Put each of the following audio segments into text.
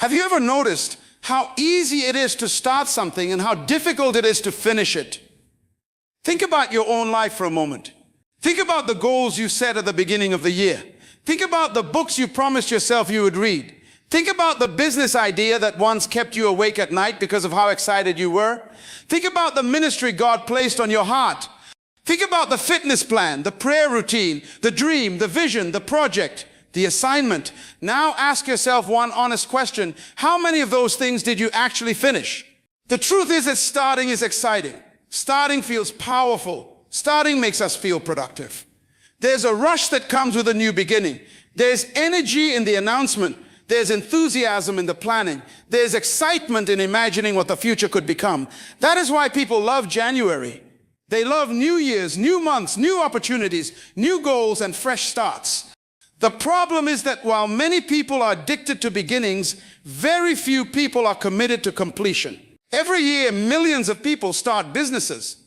Have you ever noticed how easy it is to start something and how difficult it is to finish it? Think about your own life for a moment. Think about the goals you set at the beginning of the year. Think about the books you promised yourself you would read. Think about the business idea that once kept you awake at night because of how excited you were. Think about the ministry God placed on your heart. Think about the fitness plan, the prayer routine, the dream, the vision, the project, the assignment. Now ask yourself one honest question. How many of those things did you actually finish? The truth is that starting is exciting. Starting feels powerful. Starting makes us feel productive. There's a rush that comes with a new beginning. There's energy in the announcement. There's enthusiasm in the planning. There's excitement in imagining what the future could become. That is why people love January. They love New Year's, new months, new opportunities, new goals, and fresh starts. The problem is that while many people are addicted to beginnings, very few people are committed to completion. Every year, millions of people start businesses.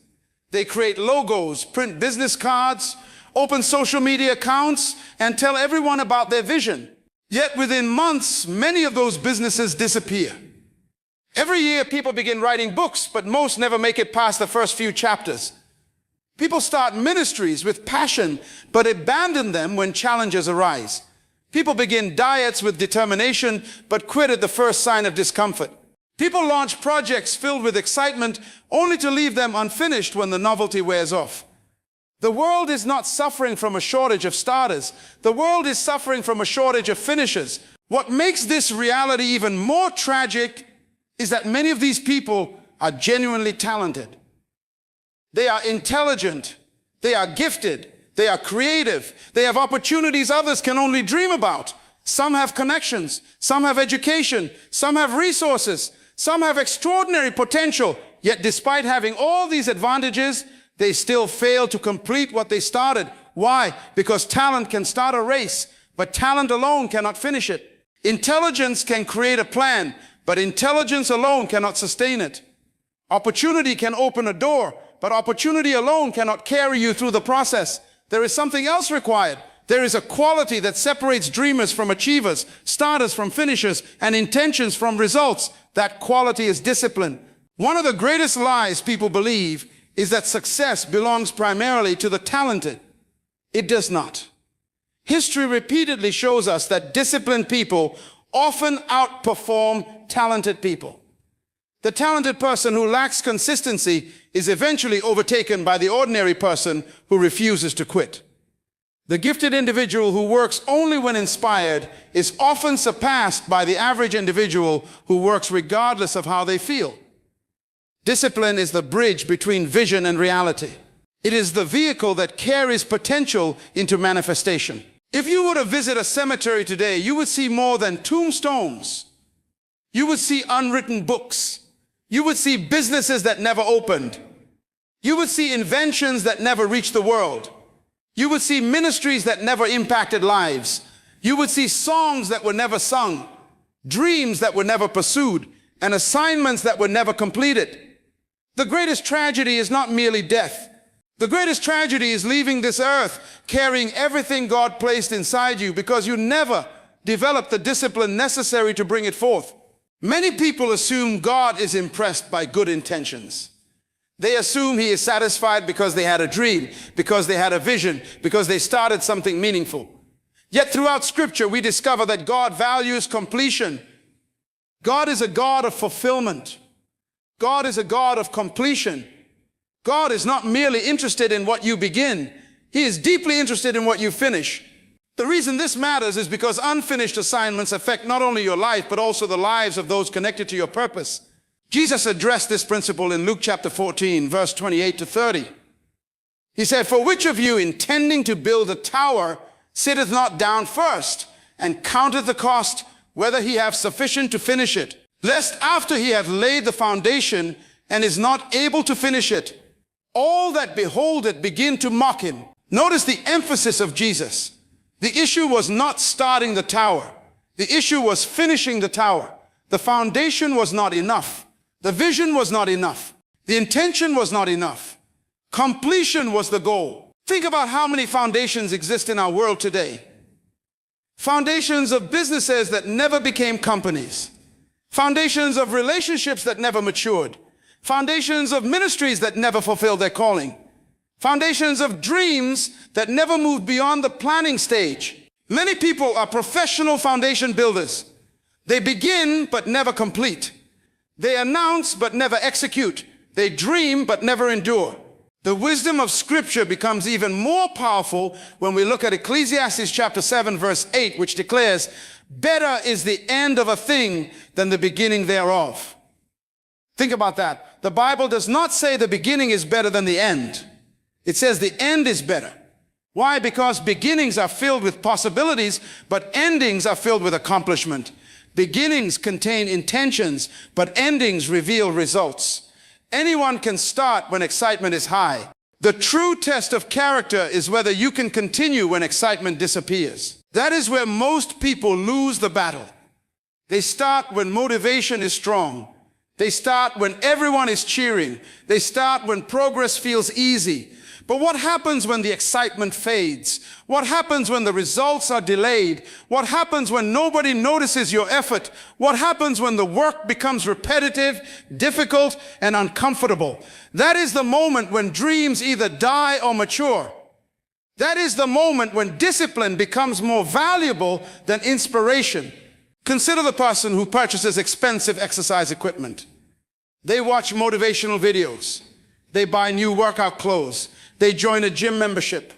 They create logos, print business cards, open social media accounts, and tell everyone about their vision. Yet within months, many of those businesses disappear. Every year, people begin writing books, but most never make it past the first few chapters. People start ministries with passion, but abandon them when challenges arise. People begin diets with determination, but quit at the first sign of discomfort. People launch projects filled with excitement, only to leave them unfinished when the novelty wears off. The world is not suffering from a shortage of starters. The world is suffering from a shortage of finishers. What makes this reality even more tragic is that many of these people are genuinely talented. They are intelligent. They are gifted. They are creative. They have opportunities others can only dream about. Some have connections. Some have education. Some have resources. Some have extraordinary potential. Yet despite having all these advantages, they still fail to complete what they started. Why? Because talent can start a race, but talent alone cannot finish it. Intelligence can create a plan, but intelligence alone cannot sustain it. Opportunity can open a door, but opportunity alone cannot carry you through the process. There is something else required. There is a quality that separates dreamers from achievers, starters from finishers, and intentions from results. That quality is discipline. One of the greatest lies people believe is that success belongs primarily to the talented. It does not. History repeatedly shows us that disciplined people often outperform talented people. The talented person who lacks consistency is eventually overtaken by the ordinary person who refuses to quit. The gifted individual who works only when inspired is often surpassed by the average individual who works regardless of how they feel. Discipline is the bridge between vision and reality. It is the vehicle that carries potential into manifestation. If you were to visit a cemetery today, you would see more than tombstones. You would see unwritten books. You would see businesses that never opened. You would see inventions that never reached the world. You would see ministries that never impacted lives. You would see songs that were never sung, dreams that were never pursued, and assignments that were never completed. The greatest tragedy is not merely death. The greatest tragedy is leaving this earth carrying everything God placed inside you because you never developed the discipline necessary to bring it forth. Many people assume God is impressed by good intentions. They assume He is satisfied because they had a dream, because they had a vision, because they started something meaningful. Yet throughout Scripture, we discover that God values completion. God is a God of fulfillment. God is a God of completion. God is not merely interested in what you begin. He is deeply interested in what you finish. The reason this matters is because unfinished assignments affect not only your life, but also the lives of those connected to your purpose. Jesus addressed this principle in Luke chapter 14, verse 28 to 30. He said, "For which of you, intending to build a tower, sitteth not down first, and counteth the cost, whether he have sufficient to finish it? Lest after he hath laid the foundation, and is not able to finish it, all that behold it begin to mock him." Notice the emphasis of Jesus. The issue was not starting the tower. The issue was finishing the tower. The foundation was not enough. The vision was not enough. The intention was not enough. Completion was the goal. Think about how many foundations exist in our world today. Foundations of businesses that never became companies. foundations of relationships that never matured, foundations of ministries that never fulfilled their calling, foundations of dreams that never moved beyond the planning stage. Many people are professional foundation builders. They begin but never complete. They announce but never execute. They dream but never endure. The wisdom of Scripture becomes even more powerful when we look at Ecclesiastes chapter 7 verse 8, which declares, "Better is the end of a thing than the beginning thereof." Think about that. The Bible does not say the beginning is better than the end. It says the end is better. Why? Because beginnings are filled with possibilities, but endings are filled with accomplishment. Beginnings contain intentions, but endings reveal results. Anyone can start when excitement is high. The true test of character is whether you can continue when excitement disappears. That is where most people lose the battle. They start when motivation is strong. They start when everyone is cheering. They start when progress feels easy. But what happens when the excitement fades? What happens when the results are delayed? What happens when nobody notices your effort? What happens when the work becomes repetitive, difficult, and uncomfortable? That is the moment when dreams either die or mature. That is the moment when discipline becomes more valuable than inspiration. Consider the person who purchases expensive exercise equipment. They watch motivational videos. They buy new workout clothes. They join a gym membership.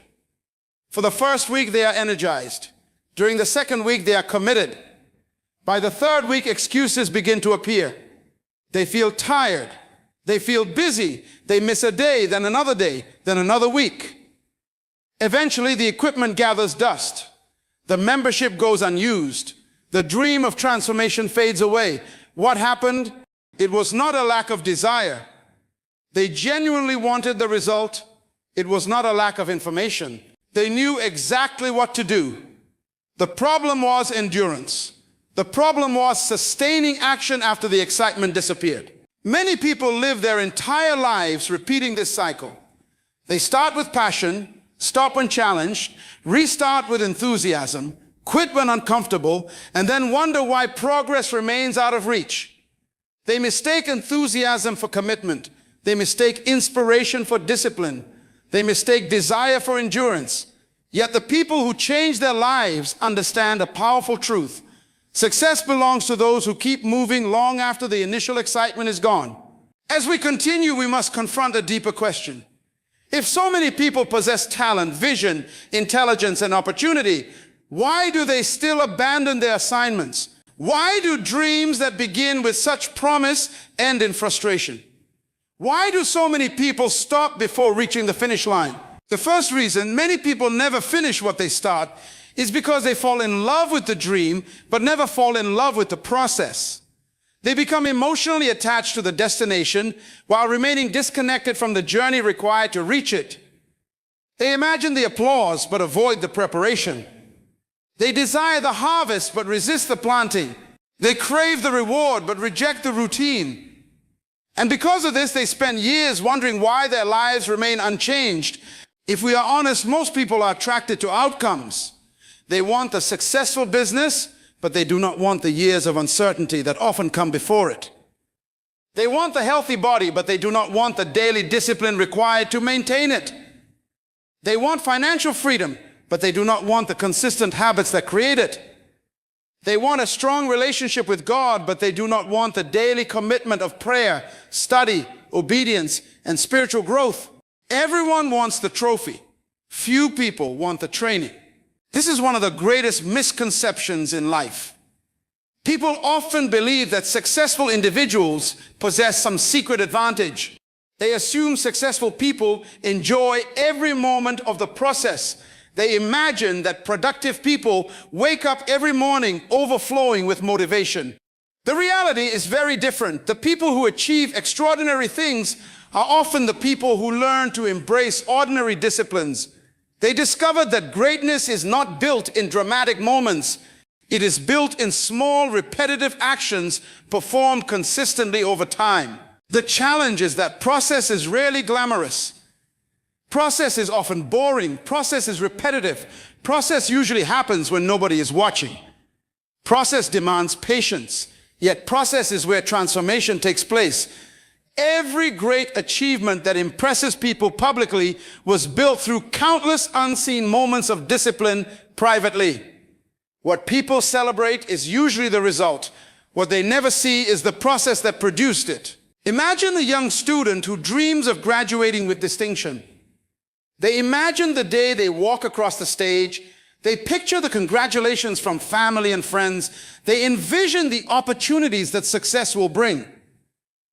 For the first week, they are energized. During the second week, they are committed. By the third week, excuses begin to appear. They feel tired. They feel busy. They miss a day, then another week. Eventually, the equipment gathers dust. The membership goes unused. The dream of transformation fades away. What happened? It was not a lack of desire. They genuinely wanted the result. It was not a lack of information. They knew exactly what to do. The problem was endurance. The problem was sustaining action after the excitement disappeared. Many people live their entire lives repeating this cycle. They start with passion, stop when challenged, restart with enthusiasm, quit when uncomfortable, and then wonder why progress remains out of reach. They mistake enthusiasm for commitment. They mistake inspiration for discipline. They mistake desire for endurance. Yet the people who change their lives understand a powerful truth. Success belongs to those who keep moving long after the initial excitement is gone. As we continue, we must confront a deeper question. If so many people possess talent, vision, intelligence, and opportunity, why do they still abandon their assignments? Why do dreams that begin with such promise end in frustration? Why do so many people stop before reaching the finish line? The first reason many people never finish what they start is because they fall in love with the dream, but never fall in love with the process. They become emotionally attached to the destination while remaining disconnected from the journey required to reach it. They imagine the applause, but avoid the preparation. They desire the harvest, but resist the planting. They crave the reward, but reject the routine. And because of this, they spend years wondering why their lives remain unchanged. If we are honest, most people are attracted to outcomes. They want a successful business, but they do not want the years of uncertainty that often come before it. They want the healthy body, but they do not want the daily discipline required to maintain it. They want financial freedom, but they do not want the consistent habits that create it. They want a strong relationship with God, but they do not want the daily commitment of prayer, study, obedience, and spiritual growth. Everyone wants the trophy. Few people want the training. This is one of the greatest misconceptions in life. People often believe that successful individuals possess some secret advantage. They assume successful people enjoy every moment of the process. They imagine that productive people wake up every morning overflowing with motivation. The reality is very different. The people who achieve extraordinary things are often the people who learn to embrace ordinary disciplines. They discovered that greatness is not built in dramatic moments. It is built in small, repetitive actions performed consistently over time. The challenge is that process is rarely glamorous. Process is often boring. Process is repetitive. Process usually happens when nobody is watching. Process demands patience. Yet process is where transformation takes place. Every great achievement that impresses people publicly was built through countless unseen moments of discipline privately. What people celebrate is usually the result. What they never see is the process that produced it. Imagine a young student who dreams of graduating with distinction. They imagine the day they walk across the stage. They picture the congratulations from family and friends. They envision the opportunities that success will bring.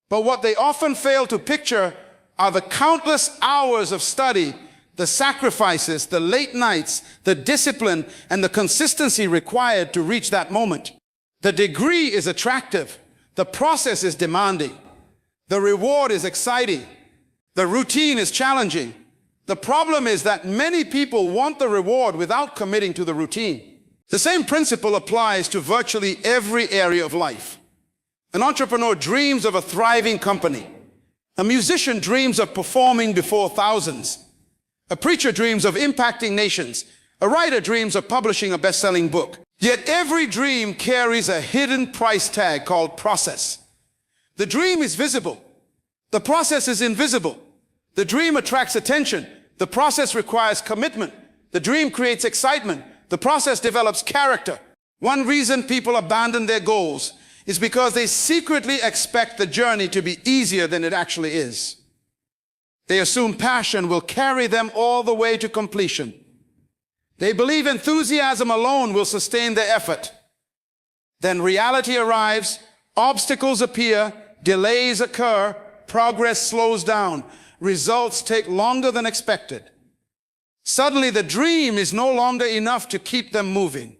But what they often fail to picture are the countless hours of study, the sacrifices, the late nights, the discipline, and the consistency required to reach that moment. The degree is attractive. The process is demanding. The reward is exciting. The routine is challenging. The problem is that many people want the reward without committing to the routine. The same principle applies to virtually every area of life. An entrepreneur dreams of a thriving company. A musician dreams of performing before thousands. A preacher dreams of impacting nations. A writer dreams of publishing a best-selling book. Yet every dream carries a hidden price tag called process. The dream is visible. The process is invisible. The dream attracts attention. The process requires commitment. The dream creates excitement. The process develops character. One reason people abandon their goals is because they secretly expect the journey to be easier than it actually is. They assume passion will carry them all the way to completion. They believe enthusiasm alone will sustain their effort. Then reality arrives, obstacles appear, delays occur, progress slows down, results take longer than expected. Suddenly the dream is no longer enough to keep them moving.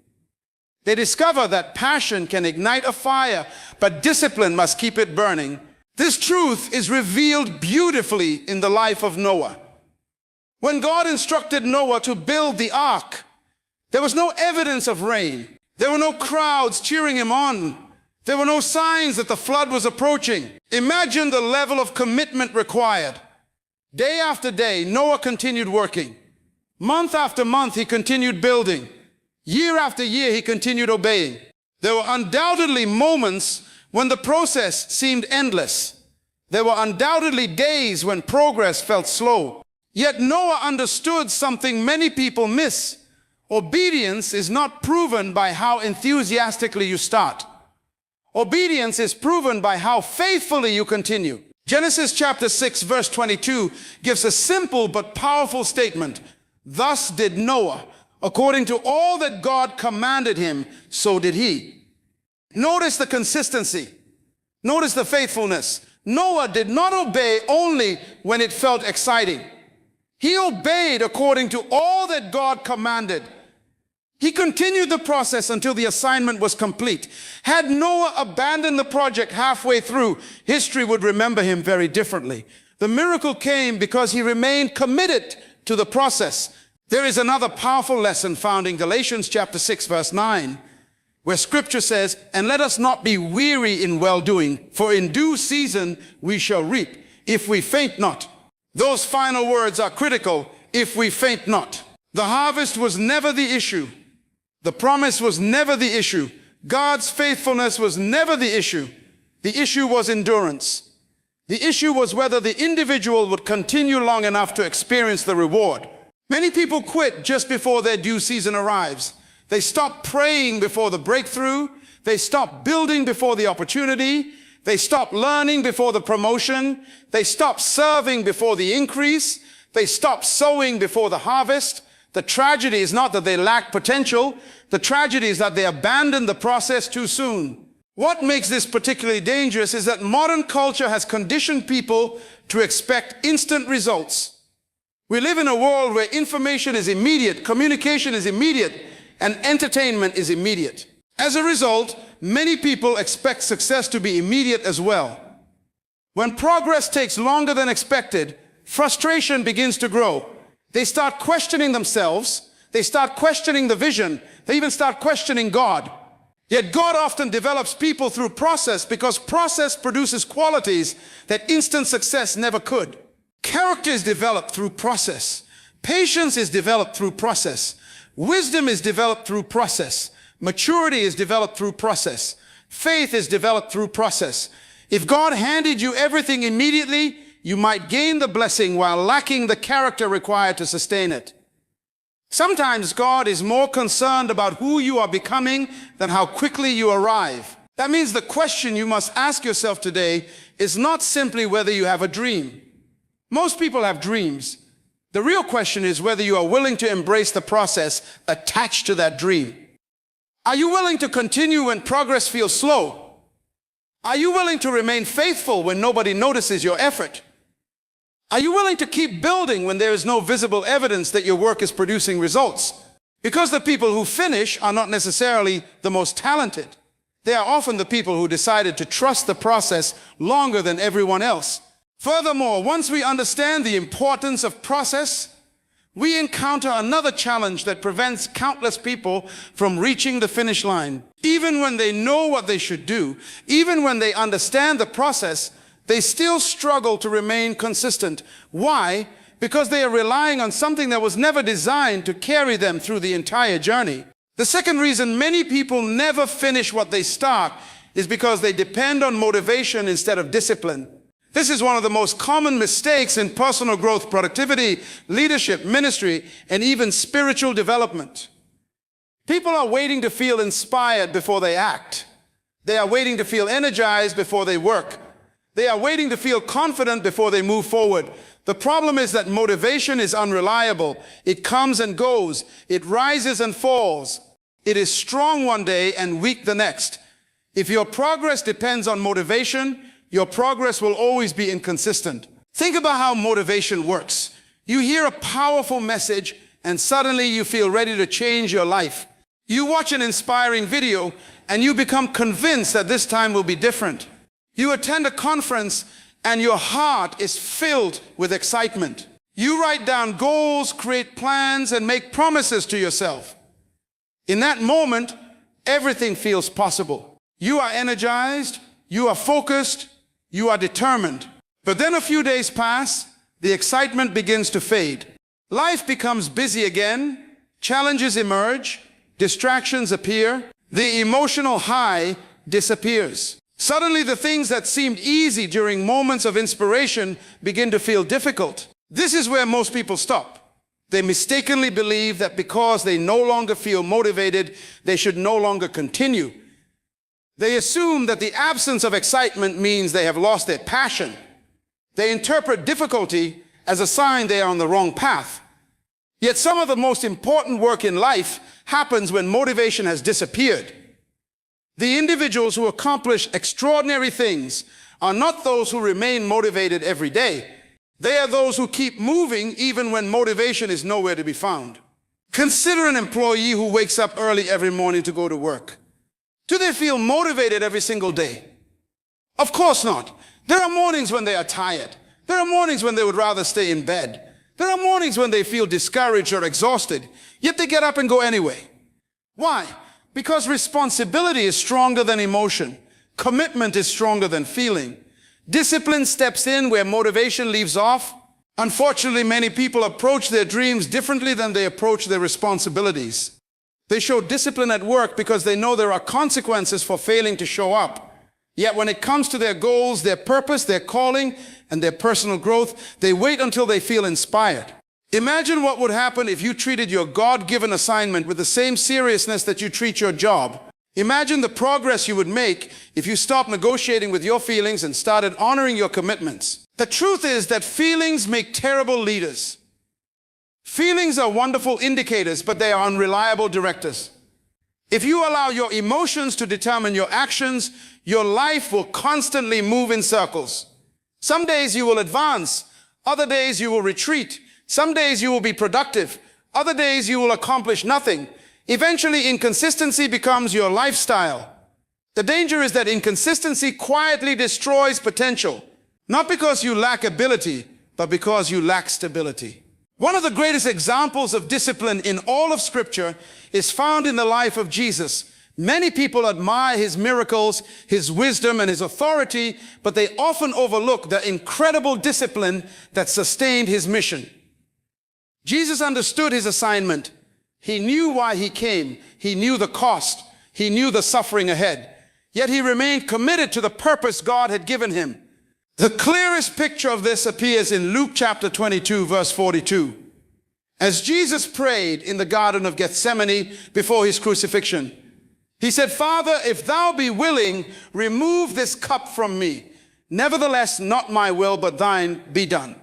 They discover that passion can ignite a fire, but discipline must keep it burning. This truth is revealed beautifully in the life of Noah. When God instructed Noah to build the ark, there was no evidence of rain. There were no crowds cheering him on. There were no signs that the flood was approaching. Imagine the level of commitment required. Day after day, Noah continued working. Month after month, he continued building. Year after year, he continued obeying. There were undoubtedly moments when the process seemed endless. There were undoubtedly days when progress felt slow. Yet Noah understood something many people miss. Obedience is not proven by how enthusiastically you start. Obedience is proven by how faithfully you continue. Genesis chapter 6 verse 22 gives a simple but powerful statement. Thus did Noah, according to all that God commanded him, so did he. Notice the consistency. Notice the faithfulness. Noah did not obey only when it felt exciting. He obeyed according to all that God commanded. He continued the process until the assignment was complete. Had Noah abandoned the project halfway through, history would remember him very differently. The miracle came because he remained committed to the process. There is another powerful lesson found in Galatians chapter 6 verse 9, where scripture says, "And let us not be weary in well-doing, for in due season we shall reap, if we faint not." Those final words are critical, if we faint not. The harvest was never the issue. The promise was never the issue. God's faithfulness was never the issue. The issue was endurance. The issue was whether the individual would continue long enough to experience the reward. Many people quit just before their due season arrives. They stop praying before the breakthrough. They stop building before the opportunity. They stop learning before the promotion. They stop serving before the increase. They stop sowing before the harvest. The tragedy is not that they lack potential. The tragedy is that they abandon the process too soon. What makes this particularly dangerous is that modern culture has conditioned people to expect instant results. We live in a world where information is immediate, communication is immediate, and entertainment is immediate. As a result, many people expect success to be immediate as well. When progress takes longer than expected, frustration begins to grow. They start questioning themselves. They start questioning the vision. They even start questioning God. Yet God often develops people through process because process produces qualities that instant success never could. Character is developed through process. Patience is developed through process. Wisdom is developed through process. Maturity is developed through process. Faith is developed through process. If God handed you everything immediately, you might gain the blessing while lacking the character required to sustain it. Sometimes God is more concerned about who you are becoming than how quickly you arrive. That means the question you must ask yourself today is not simply whether you have a dream. Most people have dreams. The real question is whether you are willing to embrace the process attached to that dream. Are you willing to continue when progress feels slow? Are you willing to remain faithful when nobody notices your effort? Are you willing to keep building when there is no visible evidence that your work is producing results? Because the people who finish are not necessarily the most talented. They are often the people who decided to trust the process longer than everyone else. Furthermore, once we understand the importance of process, we encounter another challenge that prevents countless people from reaching the finish line. Even when they know what they should do, even when they understand the process, they still struggle to remain consistent. Why? Because they are relying on something that was never designed to carry them through the entire journey. The second reason many people never finish what they start is because they depend on motivation instead of discipline. This is one of the most common mistakes in personal growth, productivity, leadership, ministry, and even spiritual development. People are waiting to feel inspired before they act. They are waiting to feel energized before they work. They are waiting to feel confident before they move forward. The problem is that motivation is unreliable. It comes and goes. It rises and falls. It is strong one day and weak the next. If your progress depends on motivation, your progress will always be inconsistent. Think about how motivation works. You hear a powerful message and suddenly you feel ready to change your life. You watch an inspiring video and you become convinced that this time will be different. You attend a conference and your heart is filled with excitement. You write down goals, create plans, and make promises to yourself. In that moment, everything feels possible. You are energized, you are focused, you are determined. But then a few days pass, the excitement begins to fade. Life becomes busy again, challenges emerge, distractions appear, the emotional high disappears. Suddenly, the things that seemed easy during moments of inspiration begin to feel difficult. This is where most people stop. They mistakenly believe that because they no longer feel motivated, they should no longer continue. They assume that the absence of excitement means they have lost their passion. They interpret difficulty as a sign they are on the wrong path. Yet some of the most important work in life happens when motivation has disappeared. The individuals who accomplish extraordinary things are not those who remain motivated every day. They are those who keep moving even when motivation is nowhere to be found. Consider an employee who wakes up early every morning to go to work. Do they feel motivated every single day? Of course not. There are mornings when they are tired. There are mornings when they would rather stay in bed. There are mornings when they feel discouraged or exhausted, yet they get up and go anyway. Why? Because responsibility is stronger than emotion. Commitment is stronger than feeling. Discipline steps in where motivation leaves off. Unfortunately, many people approach their dreams differently than they approach their responsibilities. They show discipline at work because they know there are consequences for failing to show up. Yet when it comes to their goals, their purpose, their calling, and their personal growth, they wait until they feel inspired. Imagine what would happen if you treated your God-given assignment with the same seriousness that you treat your job. Imagine the progress you would make if you stopped negotiating with your feelings and started honoring your commitments. The truth is that feelings make terrible leaders. Feelings are wonderful indicators, but they are unreliable directors. If you allow your emotions to determine your actions, your life will constantly move in circles. Some days you will advance, other days you will retreat. Some days you will be productive, other days you will accomplish nothing. Eventually, inconsistency becomes your lifestyle. The danger is that inconsistency quietly destroys potential, not because you lack ability, but because you lack stability. One of the greatest examples of discipline in all of Scripture is found in the life of Jesus. Many people admire his miracles, his wisdom, and his authority, but they often overlook the incredible discipline that sustained his mission. Jesus understood his assignment. He knew why he came. He knew the cost. He knew the suffering ahead. yet he remained committed to the purpose God had given him. The clearest picture of this appears in Luke chapter 22, verse 42. As Jesus prayed in the Garden of Gethsemane before his crucifixion, he said, "Father, if thou be willing, remove this cup from me. Nevertheless, not my will, but thine be done."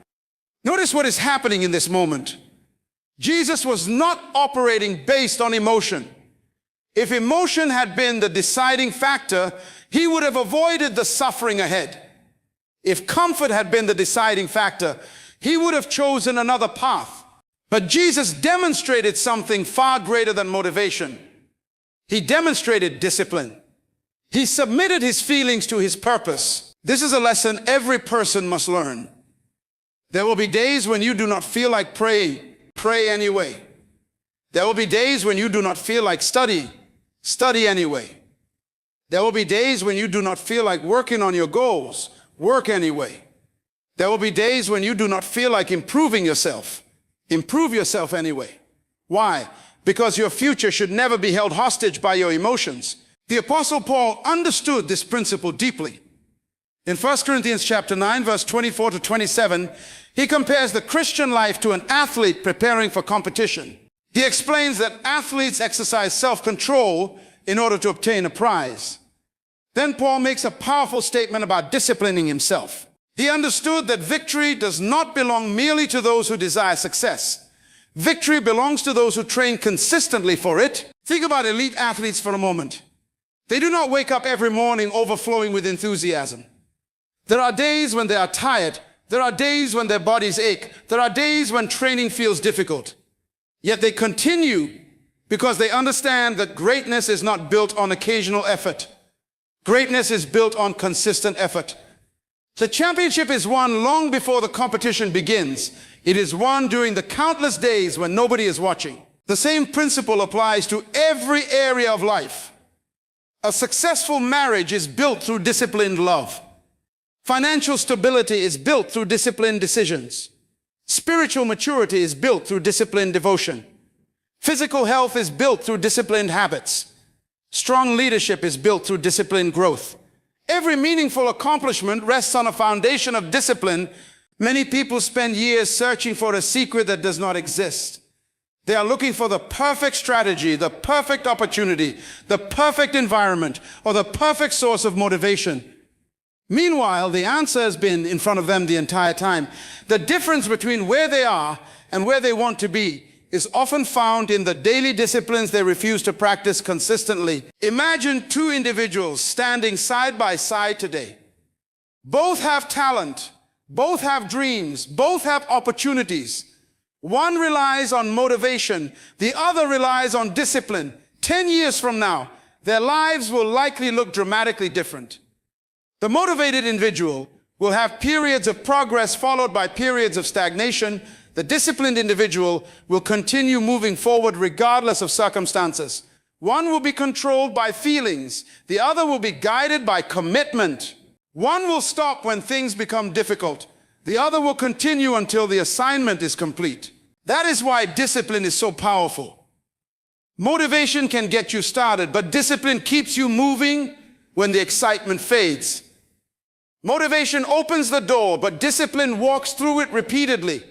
Notice what is happening in this moment. Jesus was not operating based on emotion. If emotion had been the deciding factor, he would have avoided the suffering ahead. If comfort had been the deciding factor, he would have chosen another path. But Jesus demonstrated something far greater than motivation. He demonstrated discipline. He submitted his feelings to his purpose. This is a lesson every person must learn. There will be days when you do not feel like praying. Pray anyway. There will be days when you do not feel like studying. Study anyway. There will be days when you do not feel like working on your goals. Work anyway. There will be days when you do not feel like improving yourself. Improve yourself anyway. Why? Because your future should never be held hostage by your emotions. The Apostle Paul understood this principle deeply. In 1 Corinthians chapter 9, verse 24 to 27, he compares the Christian life to an athlete preparing for competition. He explains that athletes exercise self-control in order to obtain a prize. Then Paul makes a powerful statement about disciplining himself. He understood that victory does not belong merely to those who desire success. Victory belongs to those who train consistently for it. Think about elite athletes for a moment. They do not wake up every morning overflowing with enthusiasm. There are days when they are tired. There are days when their bodies ache. There are days when training feels difficult. Yet they continue because they understand that greatness is not built on occasional effort. Greatness is built on consistent effort. The championship is won long before the competition begins. It is won during the countless days when nobody is watching. The same principle applies to every area of life. A successful marriage is built through disciplined love. Financial stability is built through disciplined decisions. Spiritual maturity is built through disciplined devotion. Physical health is built through disciplined habits. Strong leadership is built through disciplined growth. Every meaningful accomplishment rests on a foundation of discipline. Many people spend years searching for a secret that does not exist. They are looking for the perfect strategy, the perfect opportunity, the perfect environment, or the perfect source of motivation. Meanwhile, the answer has been in front of them the entire time. The difference between where they are and where they want to be is often found in the daily disciplines they refuse to practice consistently. Imagine two individuals standing side by side today. Both have talent, both have dreams, both have opportunities. One relies on motivation, the other relies on discipline. 10 years from now, their lives will likely look dramatically different. The motivated individual will have periods of progress followed by periods of stagnation. The disciplined individual will continue moving forward regardless of circumstances. One will be controlled by feelings. The other will be guided by commitment. One will stop when things become difficult. The other will continue until the assignment is complete. That is why discipline is so powerful. Motivation can get you started, but discipline keeps you moving when the excitement fades. Motivation opens the door, but discipline walks through it repeatedly.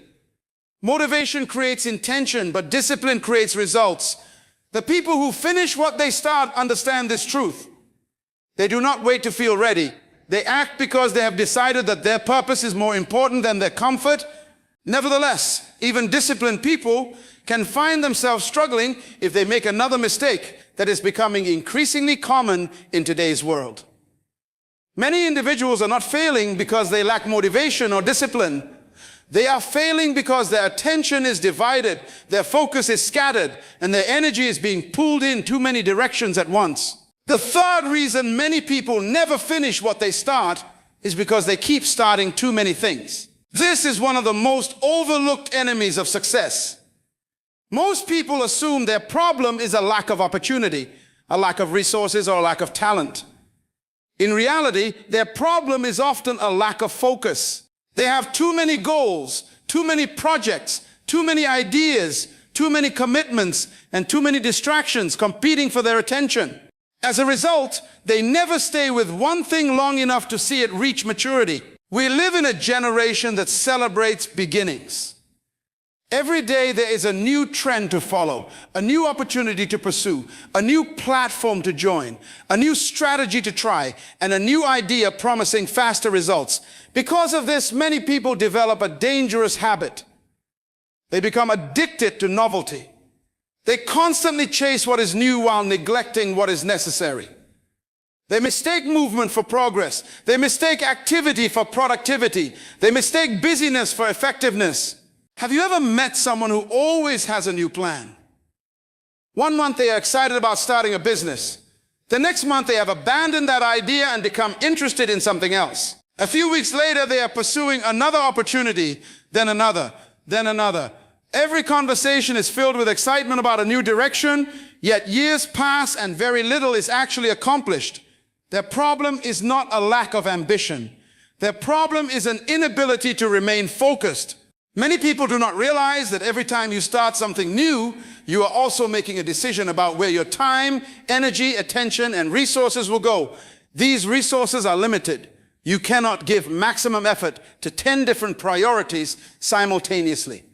Motivation creates intention, but discipline creates results. The people who finish what they start understand this truth. They do not wait to feel ready. They act because they have decided that their purpose is more important than their comfort. Nevertheless, even disciplined people can find themselves struggling if they make another mistake that is becoming increasingly common in today's world. Many individuals are not failing because they lack motivation or discipline. They are failing because their attention is divided, their focus is scattered, and their energy is being pulled in too many directions at once. The third reason many people never finish what they start is because they keep starting too many things. This is one of the most overlooked enemies of success. Most people assume their problem is a lack of opportunity, a lack of resources, or a lack of talent. In reality, their problem is often a lack of focus. They have too many goals, too many projects, too many ideas, too many commitments, and too many distractions competing for their attention. As a result, they never stay with one thing long enough to see it reach maturity. We live in a generation that celebrates beginnings. Every day there is a new trend to follow, a new opportunity to pursue, a new platform to join, a new strategy to try, and a new idea promising faster results. Because of this, many people develop a dangerous habit. They become addicted to novelty. They constantly chase what is new while neglecting what is necessary. They mistake movement for progress. They mistake activity for productivity. They mistake busyness for effectiveness. Have you ever met someone who always has a new plan? One month they are excited about starting a business. The next month they have abandoned that idea and become interested in something else. A few weeks later they are pursuing another opportunity, then another, then another. Every conversation is filled with excitement about a new direction, yet years pass and very little is actually accomplished. Their problem is not a lack of ambition. Their problem is an inability to remain focused. Many people do not realize that every time you start something new, you are also making a decision about where your time, energy, attention, and resources will go. These resources are limited. You cannot give maximum effort to 10 different priorities simultaneously.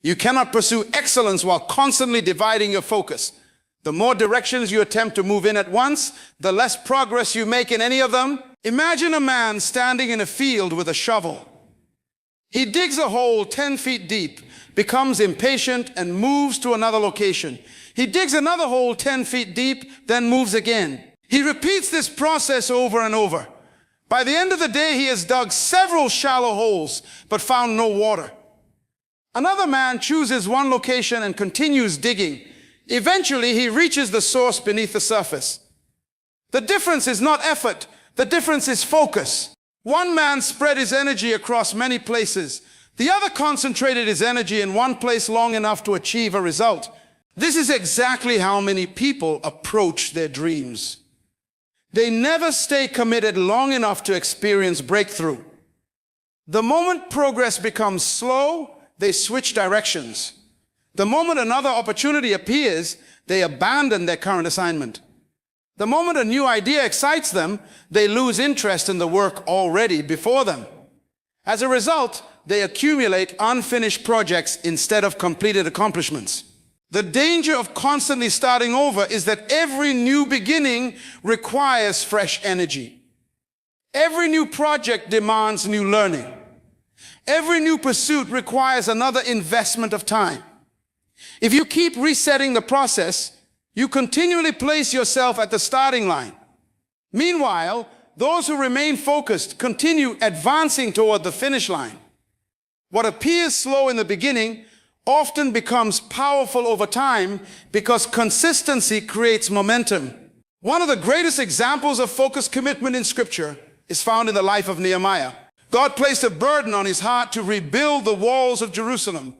You cannot pursue excellence while constantly dividing your focus. The more directions you attempt to move in at once, the less progress you make in any of them. Imagine a man standing in a field with a shovel. He digs a hole 10 feet deep, becomes impatient, and moves to another location. He digs another hole 10 feet deep, then moves again. He repeats this process over and over. By the end of the day, he has dug several shallow holes, but found no water. Another man chooses one location and continues digging. Eventually, he reaches the source beneath the surface. The difference is not effort. The difference is focus. One man spread his energy across many places. The other concentrated his energy in one place long enough to achieve a result. This is exactly how many people approach their dreams. They never stay committed long enough to experience breakthrough. The moment progress becomes slow, they switch directions. The moment another opportunity appears, they abandon their current assignment. The moment a new idea excites them, they lose interest in the work already before them. As a result, they accumulate unfinished projects instead of completed accomplishments. The danger of constantly starting over is that every new beginning requires fresh energy. Every new project demands new learning. Every new pursuit requires another investment of time. If you keep resetting the process, you continually place yourself at the starting line. Meanwhile, those who remain focused continue advancing toward the finish line. What appears slow in the beginning often becomes powerful over time because consistency creates momentum. One of the greatest examples of focused commitment in Scripture is found in the life of Nehemiah. God placed a burden on his heart to rebuild the walls of Jerusalem.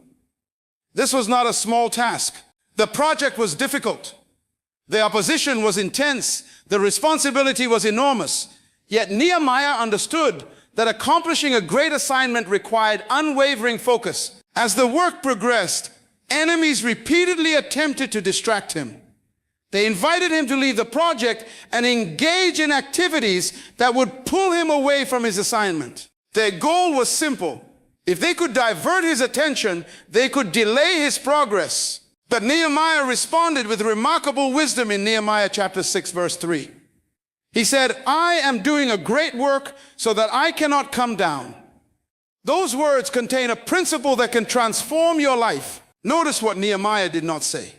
This was not a small task. The project was difficult. The opposition was intense. The responsibility was enormous. Yet Nehemiah understood that accomplishing a great assignment required unwavering focus. As the work progressed, enemies repeatedly attempted to distract him. They invited him to leave the project and engage in activities that would pull him away from his assignment. Their goal was simple. If they could divert his attention, they could delay his progress. But Nehemiah responded with remarkable wisdom in Nehemiah chapter 6, verse 3. He said, "I am doing a great work so that I cannot come down." Those words contain a principle that can transform your life. Notice what Nehemiah did not say.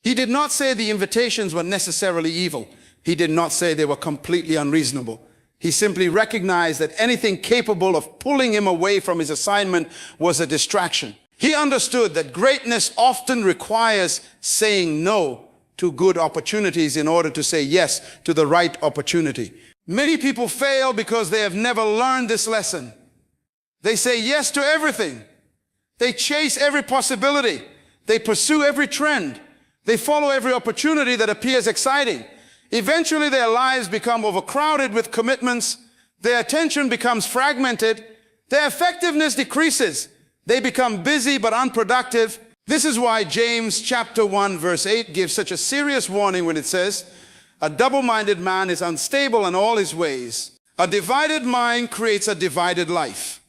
He did not say the invitations were necessarily evil. He did not say they were completely unreasonable. He simply recognized that anything capable of pulling him away from his assignment was a distraction. He understood that greatness often requires saying no to good opportunities in order to say yes to the right opportunity. Many people fail because they have never learned this lesson. They say yes to everything. They chase every possibility. They pursue every trend. They follow every opportunity that appears exciting. Eventually, their lives become overcrowded with commitments. Their attention becomes fragmented. Their effectiveness decreases. They become busy but unproductive. This is why James chapter 1 verse 8 gives such a serious warning when it says, A double-minded man is unstable in all his ways. A divided mind creates a divided life.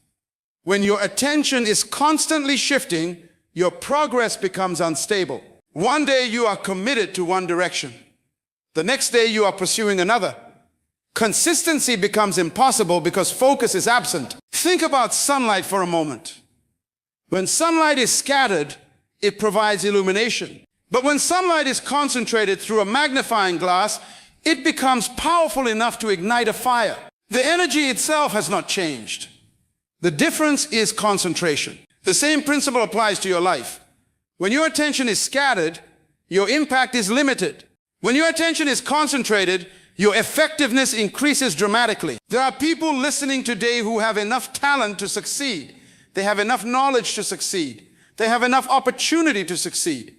When your attention is constantly shifting, your progress becomes unstable. One day you are committed to one direction. The next day you are pursuing another. Consistency becomes impossible because focus is absent. Think about sunlight for a moment. When sunlight is scattered, it provides illumination. But when sunlight is concentrated through a magnifying glass, it becomes powerful enough to ignite a fire. The energy itself has not changed. The difference is concentration. The same principle applies to your life. When your attention is scattered, your impact is limited. When your attention is concentrated, your effectiveness increases dramatically. There are people listening today who have enough talent to succeed. They have enough knowledge to succeed. They have enough opportunity to succeed.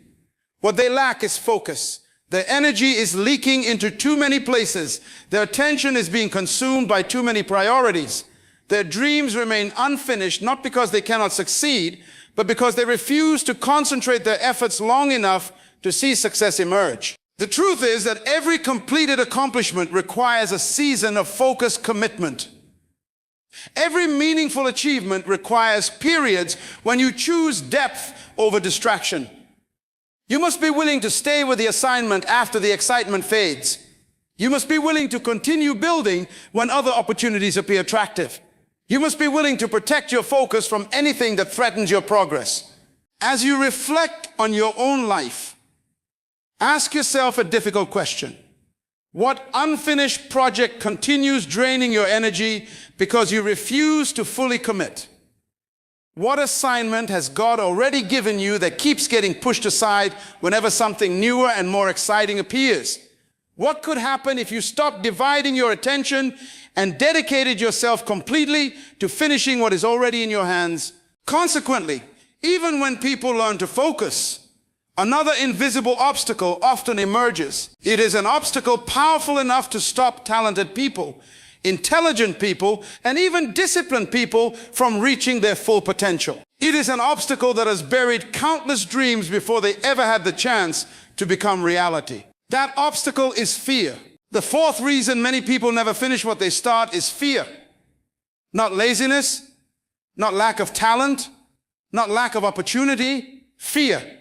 What they lack is focus. Their energy is leaking into too many places. Their attention is being consumed by too many priorities. Their dreams remain unfinished, not because they cannot succeed, but because they refuse to concentrate their efforts long enough to see success emerge. The truth is that every completed accomplishment requires a season of focused commitment. Every meaningful achievement requires periods when you choose depth over distraction. You must be willing to stay with the assignment after the excitement fades. You must be willing to continue building when other opportunities appear attractive. You must be willing to protect your focus from anything that threatens your progress. As you reflect on your own life, ask yourself a difficult question. What unfinished project continues draining your energy because you refuse to fully commit? What assignment has God already given you that keeps getting pushed aside whenever something newer and more exciting appears? What could happen if you stopped dividing your attention and dedicated yourself completely to finishing what is already in your hands? Consequently, even when people learn to focus, another invisible obstacle often emerges. It is an obstacle powerful enough to stop talented people, intelligent people, and even disciplined people from reaching their full potential. It is an obstacle that has buried countless dreams before they ever had the chance to become reality. That obstacle is fear. The fourth reason many people never finish what they start is fear. Not laziness, not lack of talent, not lack of opportunity, fear.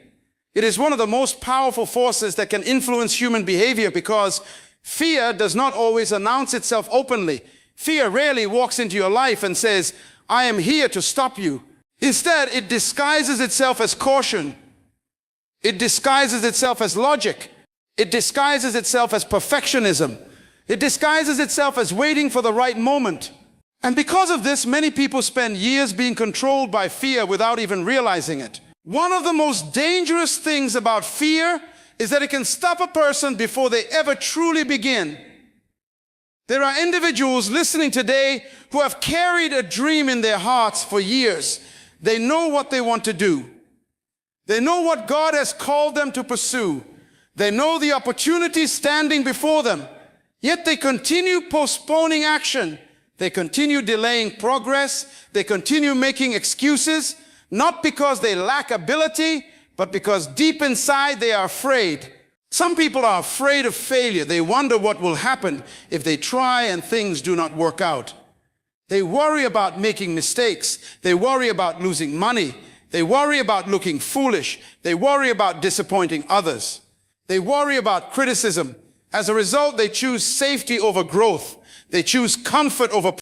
It is one of the most powerful forces that can influence human behavior because fear does not always announce itself openly. Fear rarely walks into your life and says, "I am here to stop you." Instead, it disguises itself as caution. It disguises itself as logic. It disguises itself as perfectionism. It disguises itself as waiting for the right moment. And because of this, many people spend years being controlled by fear without even realizing it. One of the most dangerous things about fear is that it can stop a person before they ever truly begin. There are individuals listening today who have carried a dream in their hearts for years. They know what they want to do. They know what God has called them to pursue. They know the opportunities standing before them. Yet they continue postponing action. They continue delaying progress. They continue making excuses, not because they lack ability, but because deep inside they are afraid. Some people are afraid of failure. They wonder what will happen if they try and things do not work out. They worry about making mistakes. They worry about losing money. They worry about looking foolish. They worry about disappointing others. They worry about criticism. As a result, they choose safety over growth. They choose comfort over